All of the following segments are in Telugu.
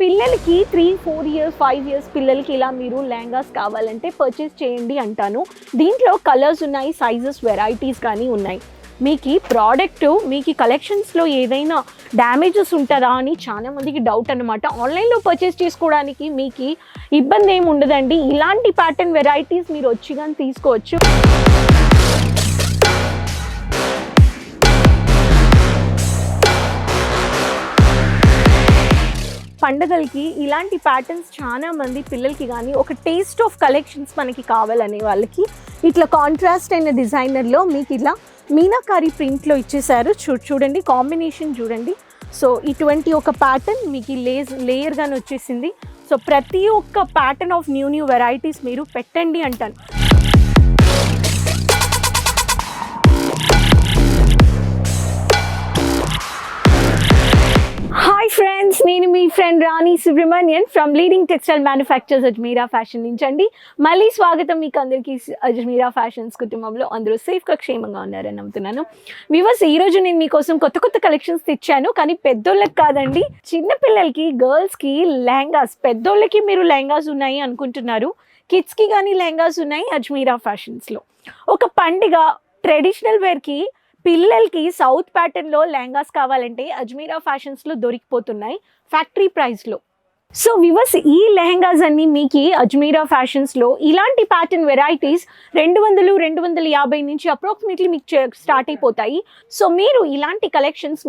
పిల్లలకి 3-4 ఇయర్స్ 5 ఇయర్స్ పిల్లలకి ఇలా మీరు లెహంగాస్ కావాలంటే పర్చేస్ చేయండి అంటాను. దీంట్లో కలర్స్ ఉన్నాయి, సైజెస్ వెరైటీస్ కానీ ఉన్నాయి. మీకు ప్రోడక్ట్ మీకు కలెక్షన్స్లో ఏదైనా డ్యామేజెస్ ఉంటుందా అని చాలా మందికి డౌట్ అనమాట. ఆన్లైన్లో పర్చేస్ చేసుకోవడానికి మీకు ఇబ్బంది ఏమి ఉండదండి. ఇలాంటి ప్యాటర్న్ వెరైటీస్ మీరు వచ్చి కానీ తీసుకోవచ్చు. పండగలకి ఇలాంటి ప్యాటర్న్స్ చాలా మంది పిల్లలకి కానీ ఒక టేస్ట్ ఆఫ్ కలెక్షన్స్ మనకి కావాలనే వాళ్ళకి ఇట్లా కాంట్రాస్ట్ అయిన డిజైనర్లో మీకు ఇలా మీనాకారి ప్రింట్లో ఇచ్చేసారు. చూడండి కాంబినేషన్ చూడండి. సో ఇటువంటి ఒక ప్యాటర్న్ మీకు లేయర్గానే వచ్చేసింది. సో ప్రతి ఒక్క ప్యాటర్న్ ఆఫ్ న్యూ వెరైటీస్ మీరు పెట్టండి అంటాను. హాయ్ ఫ్రెండ్స్, నేను మీ friend Rani Subrahmanyan from leading textile manufacturers Ajmera fashion నుంచి అండి. మళ్ళీ స్వాగతం మీకు అందరికీ అజ్మీరా ఫ్యాషన్స్ కుటుంబంలో. అందరూ సేఫ్గా క్షేమంగా ఉన్నారని నమ్ముతున్నాను. వ్యూవర్స్, ఈరోజు నేను మీకోసం కొత్త కలెక్షన్స్ తెచ్చాను. కానీ పెద్దోళ్ళకి కాదండి, చిన్నపిల్లలకి, గర్ల్స్కి లెహంగాస్. పెద్దోళ్ళకి మీరు లెహంగాస్ ఉన్నాయి అనుకుంటున్నారు, కిడ్స్కి కానీ లెహంగాస్ ఉన్నాయి అజ్మీరా ఫ్యాషన్స్లో. ఒక పండుగ ట్రెడిషనల్ వేర్కి పిల్లలకి సౌత్ ప్యాటర్న్లో లెహంగాస్ కావాలంటే అజ్మీరా ఫ్యాషన్స్లో దొరికిపోతున్నాయి ఫ్యాక్టరీ ప్రైస్లో. సో వ్యూవర్స్, ఈ లెహంగాస్ అన్నీ మీకు అజ్మీరా ఫ్యాషన్స్లో ఇలాంటి ప్యాటర్న్ వెరైటీస్ 200-250 నుంచి అప్రాక్సిమేట్లీ మీకు స్టార్ట్ అయిపోతాయి. సో మీరు ఇలాంటి కలెక్షన్స్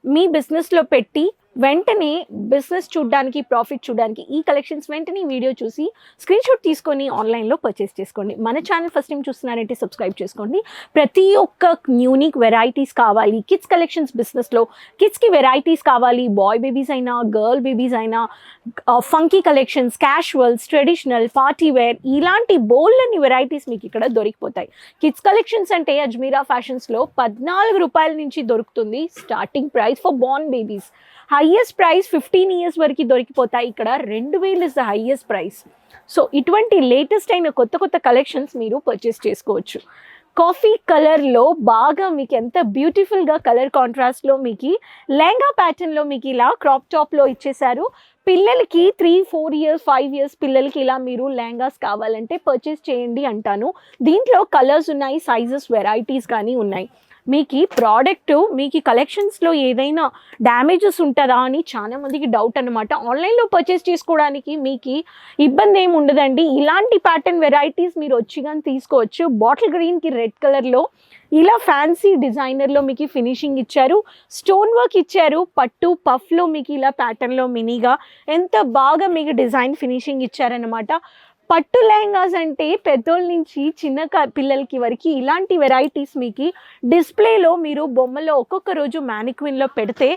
మీ బిజినెస్లో పెట్టి వెంటనే బిజినెస్ చూడడానికి, ప్రాఫిట్ చూడడానికి ఈ కలెక్షన్స్ వెంటనే వీడియో చూసి స్క్రీన్ షాట్ తీసుకొని ఆన్లైన్లో పర్చేస్ చేసుకోండి. మన ఛానల్ ఫస్ట్ టైం చూస్తున్నారంటే సబ్స్క్రైబ్ చేసుకోండి. ప్రతి ఒక్క యూనిక్ వెరైటీస్ కావాలి కిడ్స్ కలెక్షన్స్ బిజినెస్లో. కిడ్స్కి వెరైటీస్ కావాలి, బాయ్ బేబీస్ అయినా గర్ల్ బేబీస్ అయినా, funky collections, casuals, traditional, party wear, ఇలాంటి బోల్డ్ని వెరైటీస్ మీకు ఇక్కడ దొరికిపోతాయి. కిడ్స్ కలెక్షన్స్ అంటే అజ్మీరా ఫ్యాషన్స్లో 14 రూపాయల నుంచి దొరుకుతుంది starting price for Born babies. Highest price 15 years వరకు దొరికిపోతాయి. ఇక్కడ 2000 is the highest price. So ఇటువంటి లేటెస్ట్ అయిన కొత్త కలెక్షన్స్ మీరు పర్చేస్ చేసుకోవచ్చు. కాఫీ కలర్లో బాగా మీకు ఎంత బ్యూటిఫుల్గా కలర్ కాంట్రాస్ట్లో మీకు లెహంగా ప్యాటర్న్లో మీకు ఇలా క్రాప్ టాప్లో ఇచ్చేసారు. పిల్లలకి 3-4 ఇయర్స్ 5 ఇయర్స్ పిల్లలకి ఇలా మీరు లెహంగాస్ కావాలంటే పర్చేస్ చేయండి అంటాను. దీంట్లో కలర్స్ ఉన్నాయి, సైజెస్ వెరైటీస్ కానీ ఉన్నాయి. మీకు ప్రోడక్ట్ మీకు కలెక్షన్స్లో ఏదైనా డ్యామేజెస్ ఉంటుందా అని చాలా మందికి డౌట్ అనమాట. ఆన్లైన్లో పర్చేస్ చేసుకోవడానికి మీకు ఇబ్బంది ఏమి ఉండదండి. ఇలాంటి ప్యాటర్న్ వెరైటీస్ మీరు వచ్చి కానీ తీసుకోవచ్చు. బాటిల్ గ్రీన్కి రెడ్ కలర్లో ఇలా ఫ్యాన్సీ డిజైనర్లో మీకు ఫినిషింగ్ ఇచ్చారు, స్టోన్ వర్క్ ఇచ్చారు, పట్టు పఫ్లో మీకు ఇలా ప్యాటర్న్లో మినీగా ఎంత బాగా మీకు డిజైన్ ఫినిషింగ్ ఇచ్చారనమాట. పట్టు లెహంగాస్ అంటే పెద్దోళ్ళ నుంచి చిన్న పిల్లలకి వరకు ఇలాంటి వెరైటీస్ మీకు డిస్ప్లేలో మీరు బొమ్మలో ఒక్కొక్క రోజు మ్యానిక్విన్లో పెడితే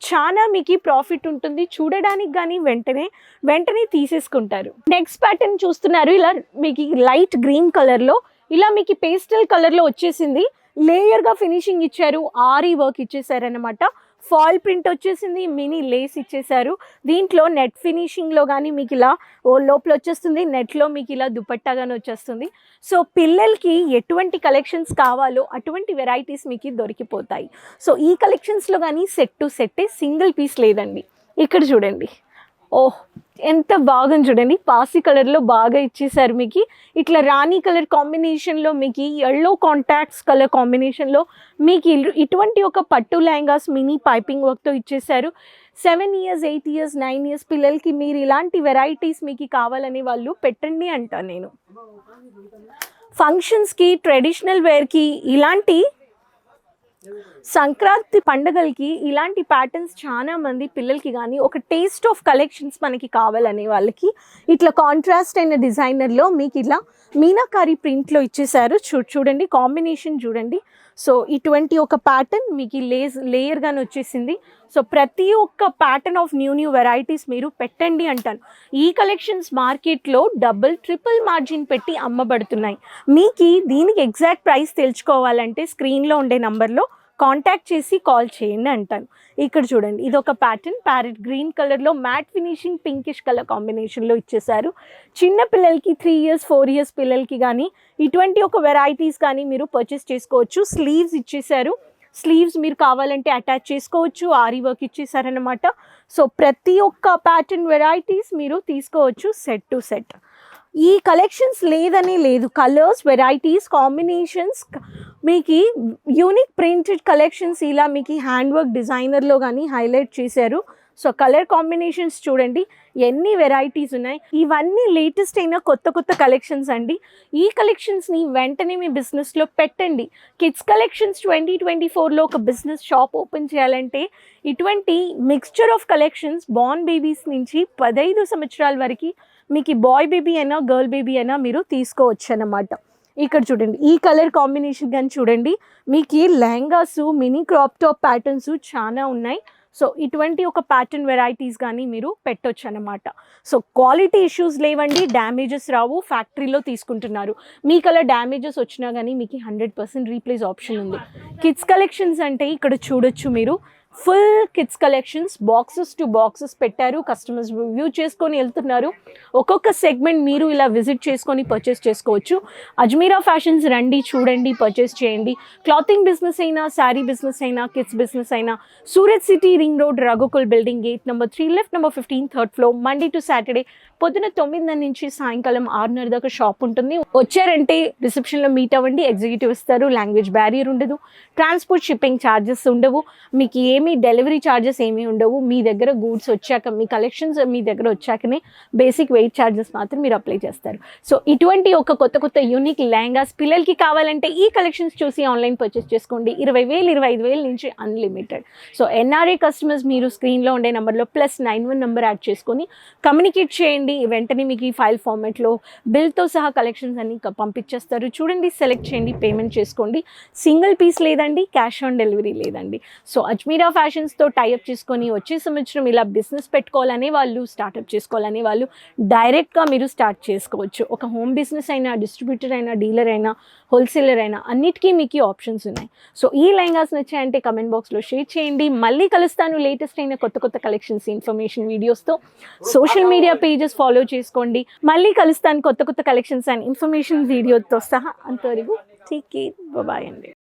చాలా మీకు ప్రాఫిట్ ఉంటుంది. చూడడానికి కానీ వెంటనే తీసేసుకుంటారు. నెక్స్ట్ ప్యాటర్న్ చూస్తున్నారు, ఇలా మీకు లైట్ గ్రీన్ కలర్లో ఇలా మీకు పేస్టల్ కలర్లో వచ్చేసింది. లేయర్గా ఫినిషింగ్ ఇచ్చారు, ఆరీ వర్క్ ఇచ్చేసారనమాట. ఫాల్ ప్రింట్ వచ్చేసింది, మినీ లేస్ ఇచ్చేసారు. దీంట్లో నెట్ ఫినిషింగ్లో కానీ మీకు ఇలా లోపల వచ్చేస్తుంది, నెట్లో మీకు ఇలా దుపట్టాగానే వచ్చేస్తుంది. సో పిల్లలకి ఎటువంటి కలెక్షన్స్ కావాలో అటువంటి వెరైటీస్ మీకు దొరికిపోతాయి. సో ఈ కలెక్షన్స్లో కానీ సెట్ టు సెట్టే, సింగిల్ పీస్ లేదండి. ఇక్కడ చూడండి, ఓహ్ ఎంత బాగుంది చూడండి. పాసి కలర్లో బాగా ఇచ్చేసారు. మీకు ఇట్లా రాణి కలర్ కాంబినేషన్లో మీకు ఎల్లో కాంటాక్ట్స్ కలర్ కాంబినేషన్లో మీకు ఇటువంటి ఒక పట్టు లెహంగాస్ మినీ పైపింగ్ వర్క్తో ఇచ్చేసారు. 7 ఇయర్స్ 8 ఇయర్స్ 9 ఇయర్స్ పిల్లలకి మీరు ఇలాంటి వెరైటీస్ మీకు కావాలని వాళ్ళు పెట్టండి అంటాను నేను. ఫంక్షన్స్కి, ట్రెడిషనల్ వేర్కి, ఇలాంటి సంక్రాంతి పండుగలకి ఇలాంటి ప్యాటర్న్స్ చాలా మంది పిల్లలకి కానీ ఒక టేస్ట్ ఆఫ్ కలెక్షన్స్ మనకి కావాలనే వాళ్ళకి ఇట్లా కాంట్రాస్ట్ అయిన డిజైనర్లో మీకు ఇలా మీనాకారి ప్రింట్లో ఇచ్చేసారు. చూడండి కాంబినేషన్ చూడండి. సో ఇటువంటి ఒక ప్యాటర్న్ మీకు లేయర్గానే వచ్చేసింది. సో ప్రతి ఒక్క ప్యాటర్న్ ఆఫ్ న్యూ వెరైటీస్ మీరు పెట్టండి అంటాను. ఈ కలెక్షన్స్ మార్కెట్లో డబుల్ ట్రిపుల్ మార్జిన్ పెట్టి అమ్మబడుతున్నాయి. మీకు దీనికి ఎగ్జాక్ట్ ప్రైస్ తెలుసుకోవాలంటే స్క్రీన్లో ఉండే నంబర్లో కాంటాక్ట్ చేసి కాల్ చేయండి అంటాను. ఇక్కడ చూడండి, ఇది ఒక ప్యారెట్ గ్రీన్ కలర్లో మ్యాట్ ఫినిషింగ్ పింకిష్ కలర్ కాంబినేషన్లో ఇచ్చేసారు. చిన్న పిల్లలకి 3 ఇయర్స్ 4 ఇయర్స్ పిల్లలకి కానీ ఇటువంటి ఒక వెరైటీస్ కానీ మీరు పర్చేస్ చేసుకోవచ్చు. స్లీవ్స్ ఇచ్చేసారు. స్లీవ్స్ మీరు కావాలంటే అటాచ్ చేసుకోవచ్చు, ఆరీ వర్క్ ఇచ్చేసారనమాట. సో ప్రతి ఒక్క ప్యాటర్న్ వెరైటీస్ మీరు తీసుకోవచ్చు సెట్ టు సెట్. ఈ కలెక్షన్స్ లేదని లేదు, కలర్స్, వెరైటీస్, కాంబినేషన్స్, మీకు యూనిక్ ప్రింటెడ్ కలెక్షన్స్ ఇలా మీకు హ్యాండ్ వర్క్ డిజైనర్లో కానీ హైలైట్ చేశారు. సో కలర్ కాంబినేషన్స్ చూడండి ఎన్ని వెరైటీస్ ఉన్నాయి. ఇవన్నీ లేటెస్ట్ అయిన కొత్త కొత్త కలెక్షన్స్ అండి. ఈ కలెక్షన్స్ని వెంటనే మీ బిజినెస్లో పెట్టండి. కిడ్స్ కలెక్షన్స్ 2024లో ఒక బిజినెస్ షాప్ ఓపెన్ చేయాలంటే ఇటువంటి mixture of collections born babies నుంచి 15 సంవత్సరాల వరకు మీకు బాయ్ బేబీ అయినా గర్ల్ బేబీ అయినా మీరు తీసుకోవచ్చు అన్నమాట. ఇక్కడ చూడండి ఈ కలర్ కాంబినేషన్ కానీ చూడండి, మీకు lehengas, mini crop top patterns చాలా ఉన్నాయి. సో ఇటువంటి ఒక ప్యాటర్న్ వెరైటీస్ కానీ మీరు పెట్టొచ్చు అనమాట. సో క్వాలిటీ ఇష్యూస్ లేవండి, డ్యామేజెస్ రావు, ఫ్యాక్టరీలో తీసుకుంటున్నారు. మీకు అలా డ్యామేజెస్ వచ్చినా కానీ మీకు 100% రీప్లేస్ ఆప్షన్ ఉంది. కిడ్స్ కలెక్షన్స్ అంటే ఇక్కడ చూడొచ్చు మీరు, full kids collections boxes to boxes పెట్టారు. కస్టమర్స్ వ్యూ చేసుకొని వెళ్తున్నారు. ఒక్కొక్క సెగ్మెంట్ మీరు ఇలా విజిట్ చేసుకొని పర్చేస్ చేసుకోవచ్చు. అజ్మీరా ఫ్యాషన్స్ రండి, చూడండి, పర్చేస్ చేయండి. క్లాతింగ్ బిజినెస్ అయినా, శారీ బిజినెస్ అయినా, కిడ్స్ బిజినెస్ అయినా, Surat city ring road, Raghukul building, gate number 3 left, number 15 third floor. Monday to Saturday పొద్దున 9 నుంచి సాయంకాలం 6:30 దాకా షాప్ ఉంటుంది. వచ్చారంటే రిసెప్షన్లో మీట్ అవ్వండి, ఎగ్జిక్యూటివ్ ఇస్తారు. లాంగ్వేజ్ బ్యారియర్ ఉండదు, ట్రాన్స్పోర్ట్ షిప్పింగ్ ఛార్జెస్ ఉండవు, మీకు డెలివరీ ఛార్జెస్ ఏమీ ఉండవు. మీ దగ్గర గూడ్స్ వచ్చాక, మీ కలెక్షన్స్ మీ దగ్గర వచ్చాకనే బేసిక్ వెయిట్ ఛార్జెస్ మాత్రం మీరు అప్లై చేస్తారు. సో ఇటువంటి ఒక కొత్త కొత్త యూనిక్ లెహంగాస్ పిల్లలకి కావాలంటే ఈ కలెక్షన్స్ చూసి ఆన్లైన్ పర్చేస్ చేసుకోండి. 20,000 25,000 నుంచి అన్లిమిటెడ్. సో ఎన్ఆర్ఐ కస్టమర్స్ మీరు స్క్రీన్లో ఉండే నెంబర్లో +91 నెంబర్ యాడ్ చేసుకొని కమ్యూనికేట్ చేయండి. వెంటనే మీకు ఈ ఫైల్ ఫార్మాట్లో బిల్తో సహా కలెక్షన్స్ అన్ని పంపించేస్తారు. చూడండి, సెలెక్ట్ చేయండి, పేమెంట్ చేసుకోండి. సింగిల్ పీస్ లేదండి, క్యాష్ ఆన్ డెలివరీ లేదండి. సో అజ్మీరా ఫ్యాషన్స్తో టైఅప్ చేసుకొని వచ్చే సంవత్సరం ఇలా బిజినెస్ పెట్టుకోవాలనే వాళ్ళు, స్టార్ట్అప్ చేసుకోవాలనే వాళ్ళు డైరెక్ట్గా మీరు స్టార్ట్ చేసుకోవచ్చు. ఒక హోమ్ బిజినెస్ అయినా, డిస్ట్రిబ్యూటర్ అయినా, డీలర్ అయినా, హోల్సేలర్ అయినా అన్నిటికీ మీకు ఆప్షన్స్ ఉన్నాయి. సో ఈ లెహంగాస్ నచ్చాయంటే కమెంట్ బాక్స్లో షేర్ చేయండి. మళ్ళీ కలుస్తాను లేటెస్ట్ అయిన కొత్త కొత్త కలెక్షన్స్, ఇన్ఫర్మేషన్ వీడియోస్తో. సోషల్ మీడియా పేజెస్ ఫాలో చేసుకోండి. మళ్ళీ కలుస్తాను కొత్త కొత్త కలెక్షన్స్ అండ్ ఇన్ఫర్మేషన్ వీడియోతో సహా. అంతవరకు టేక్ కేర్, బాయ్ అండి.